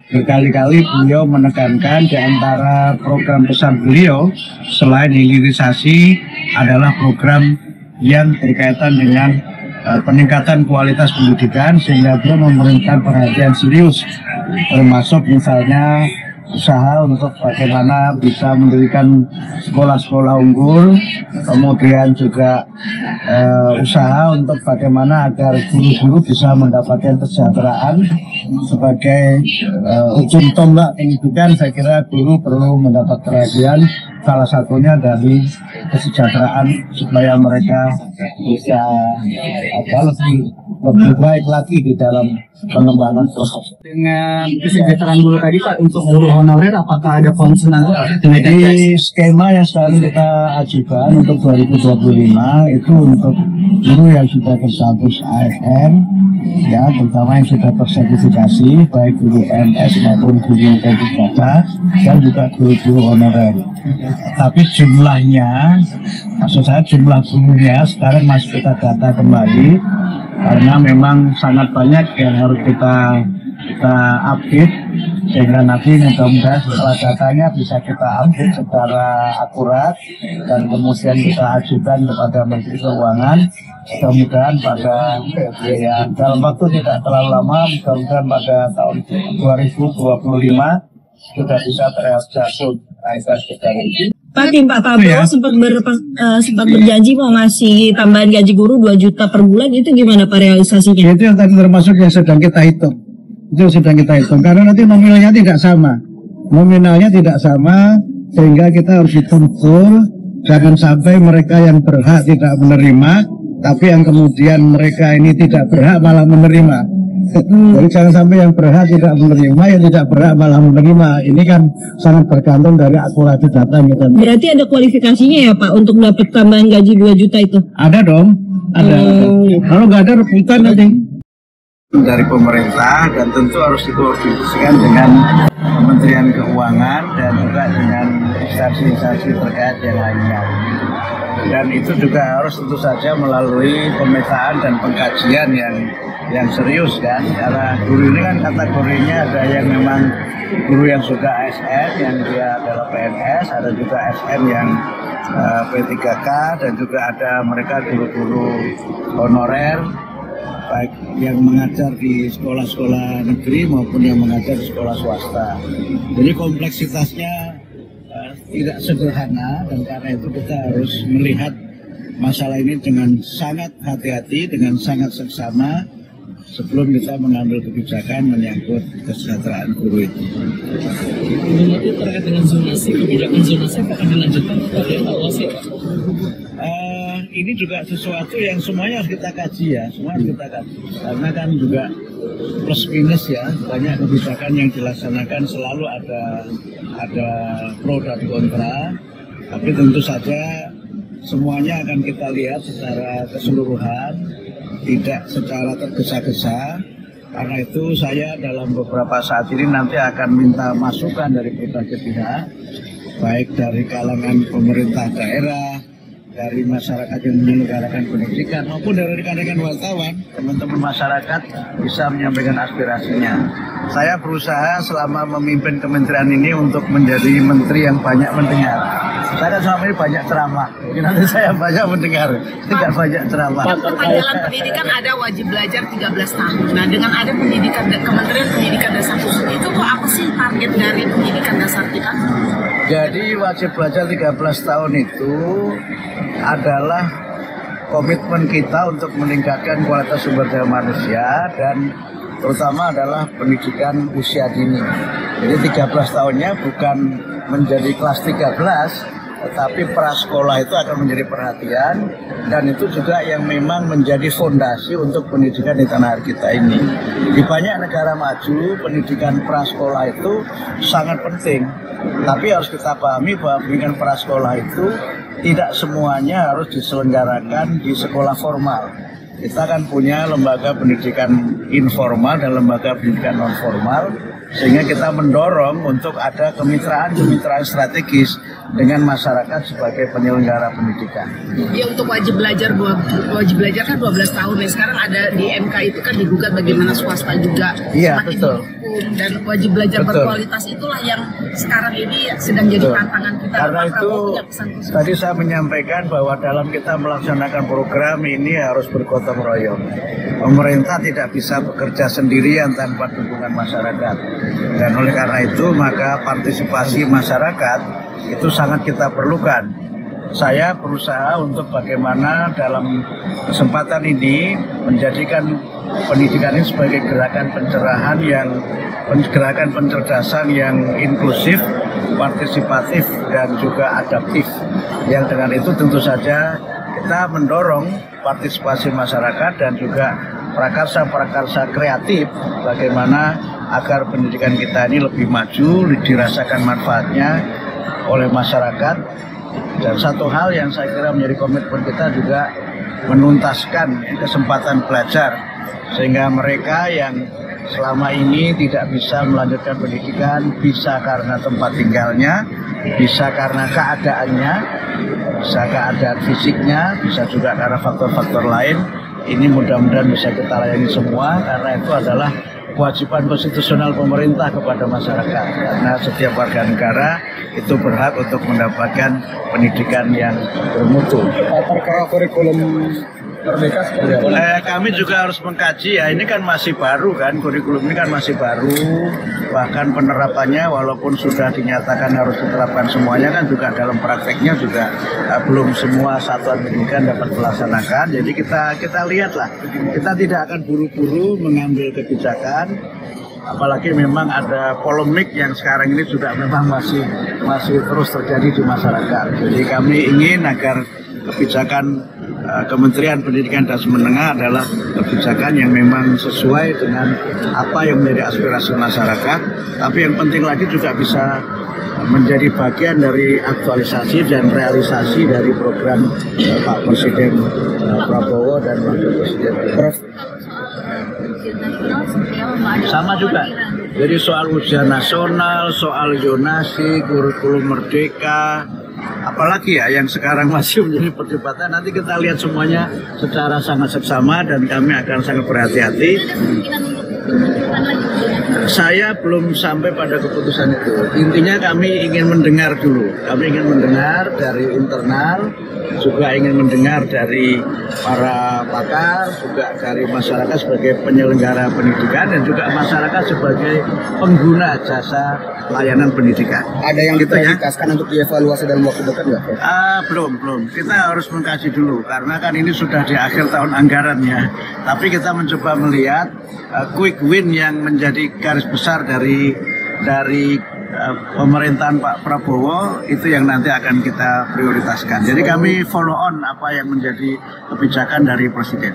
berkali-kali beliau menekankan di antara program besar beliau selain hilirisasi adalah program yang berkaitan dengan peningkatan kualitas pendidikan, sehingga beliau memberikan perhatian serius, termasuk misalnya usaha untuk bagaimana bisa mendirikan sekolah-sekolah unggul, kemudian juga usaha untuk bagaimana agar guru-guru bisa mendapatkan kesejahteraan sebagai ujung tombak pendidikan. Saya kira guru perlu mendapat perhatian, salah satunya dari kesejahteraan supaya mereka bisa lebih baik lagi di dalam pengembangan proses. Dengan kesejahteraan guru tadi Pak, untuk guru honorer apakah ada concern? Jadi skema yang sekarang kita ajukan untuk 2025 itu untuk guru yang sudah berstatus ASN, ya, terutama yang sudah tersertifikasi, baik guru MS maupun guru D3K dan juga guru-guru honorer. Tapi jumlahnya, maksud saya jumlah gurunya sekarang masih kita data kembali, karena memang sangat banyak yang harus kita update, sehingga nanti mudah-mudahan setelah datanya bisa kita update secara akurat dan kemudian kita ajukan kepada Menteri Keuangan. Mudah-mudahan pada dalam waktu tidak terlalu lama, mudah-mudahan pada tahun 2025 sudah bisa terrealisasi. Pak, tim Pak Prabowo sempat berjanji mau ngasih tambahan gaji guru 2 juta per bulan, itu gimana Pak realisasinya? Itu yang tadi termasuk yang sedang kita hitung. Itu sedang kita hitung karena nanti nominalnya tidak sama. Nominalnya tidak sama sehingga kita harus hitung betul. Jangan sampai mereka yang berhak tidak menerima, tapi yang kemudian mereka ini tidak berhak malah menerima. Jadi jangan sampai yang berhak tidak menerima, yang tidak berhak malah menerima. Ini kan sangat bergantung dari akurasi data yang kita. Berarti ada kualifikasinya ya Pak untuk dapat tambahan gaji 2 juta itu? Ada dong, ada. Kalau nggak ada rebutan nanti dari pemerintah, dan tentu harus dikoordinasikan dengan Kementerian Keuangan dan juga dengan instansi-instansi terkait yang lainnya. Dan itu juga harus tentu saja melalui pemetaan dan pengkajian yang serius kan, karena guru ini kan kategorinya ada yang memang guru yang sudah ASN, yang dia adalah PNS, ada juga ASN yang P3K, dan juga ada mereka guru-guru honorer, baik yang mengajar di sekolah-sekolah negeri maupun yang mengajar di sekolah swasta. Jadi kompleksitasnya tidak sederhana, dan karena itu kita harus melihat masalah ini dengan sangat hati-hati, dengan sangat seksama sebelum kita mengambil kebijakan menyangkut kesejahteraan guru itu. Nanti terkait dengan zonasi, kebijakan zonasi akan dilanjutkan atau dievaluasi Pak? Ini juga sesuatu yang semuanya harus kita kaji ya, semua harus kita kaji. Karena kan juga plus minus ya, banyak kebijakan yang dilaksanakan selalu ada pro dan kontra. Tapi tentu saja semuanya akan kita lihat secara keseluruhan, tidak secara tergesa-gesa. Karena itu saya dalam beberapa saat ini nanti akan minta masukan dari berbagai pihak, baik dari kalangan pemerintah daerah, dari masyarakat yang menyelenggarakan pendidikan, maupun dari rekan-rekan wartawan, teman-teman masyarakat bisa menyampaikan aspirasinya. Saya berusaha selama memimpin kementerian ini untuk menjadi menteri yang banyak mendengar. Saya selama ini banyak ceramah, nanti saya banyak mendengar, tidak banyak ceramah. Dalam pendidikan ada wajib belajar 13 tahun. Nah, dengan ada pendidikan Kementerian Pendidikan Dasar Khusus itu kok apa sih target dari pendidikan dasar kita? Jadi wajib belajar 13 tahun itu adalah komitmen kita untuk meningkatkan kualitas sumber daya manusia, dan terutama adalah pendidikan usia dini. Jadi 13 tahunnya bukan menjadi kelas 13, tetapi prasekolah itu akan menjadi perhatian, dan itu juga yang memang menjadi fondasi untuk pendidikan di tanah air kita ini. Di banyak negara maju, pendidikan prasekolah itu sangat penting, tapi harus kita pahami bahwa pendidikan prasekolah itu tidak semuanya harus diselenggarakan di sekolah formal. Kita kan punya lembaga pendidikan informal dan lembaga pendidikan non formal, sehingga kita mendorong untuk ada kemitraan strategis dengan masyarakat sebagai penyelenggara pendidikan. Ya, untuk wajib belajar kan 12 tahun nih. Sekarang ada di MK itu kan digugat bagaimana swasta juga. Iya, betul. kurikulum dan wajib belajar berkualitas itulah yang sekarang ini sedang jadi tantangan kita. Karena Pak itu Prabowo punya pesan khusus. tadi saya menyampaikan bahwa dalam kita melaksanakan program ini harus bergotong royong. Pemerintah tidak bisa bekerja sendirian tanpa dukungan masyarakat. Dan oleh karena itu maka partisipasi masyarakat itu sangat kita perlukan. Saya berusaha untuk bagaimana dalam kesempatan ini menjadikan pendidikan ini sebagai gerakan pencerahan gerakan pencerdasan yang inklusif, partisipatif dan juga adaptif. Yang dengan itu tentu saja kita mendorong partisipasi masyarakat dan juga prakarsa-prakarsa kreatif bagaimana agar pendidikan kita ini lebih maju, dirasakan manfaatnya oleh masyarakat. Dan satu hal yang saya kira menjadi komitmen kita juga menuntaskan kesempatan belajar sehingga mereka yang selama ini tidak bisa melanjutkan pendidikan bisa karena tempat tinggalnya, bisa karena keadaannya, bisa keadaan fisiknya, bisa juga karena faktor-faktor lain. Ini mudah-mudahan bisa kita layani semua karena itu adalah kewajiban konstitusional pemerintah kepada masyarakat karena setiap warga negara itu berhak untuk mendapatkan pendidikan yang bermutu. Terkait kurikulum Merdeka seperti apa? Kami juga harus mengkaji ya, ini kan masih baru kan, kurikulum ini kan masih baru, bahkan penerapannya walaupun sudah dinyatakan harus diterapkan semuanya kan juga dalam prakteknya juga belum semua satuan pendidikan dapat melaksanakan. Jadi kita lihatlah, kita tidak akan buru-buru mengambil kebijakan, apalagi memang ada polemik yang sekarang ini juga memang masih terus terjadi di masyarakat. Jadi kami ingin agar kebijakan Kementerian Pendidikan dan Menengah adalah kebijakan yang memang sesuai dengan apa yang menjadi aspirasi masyarakat, tapi yang penting lagi juga bisa menjadi bagian dari aktualisasi dan realisasi dari program Pak Presiden Prabowo dan Wakil Presiden Prof. Sama juga. Jadi soal ujian nasional, soal zonasi, kurikulum merdeka, apalagi ya yang sekarang masih menjadi perdebatan, nanti kita lihat semuanya secara sangat seksama dan kami akan sangat berhati-hati. Saya belum sampai pada keputusan itu. Intinya kami ingin mendengar dulu. Kami ingin mendengar dari internal, juga ingin mendengar dari para pakar, juga dari masyarakat sebagai penyelenggara pendidikan dan juga masyarakat sebagai pengguna jasa layanan pendidikan. Ada yang diprioritaskan untuk dievaluasi dalam waktu dekat nggak? Belum. Kita harus mengkaji dulu karena kan ini sudah di akhir tahun anggaran ya. Tapi kita mencoba melihat quick win yang menjadi garis besar dari pemerintahan Pak Prabowo itu yang nanti akan kita prioritaskan. Jadi kami follow on apa yang menjadi kebijakan dari Presiden.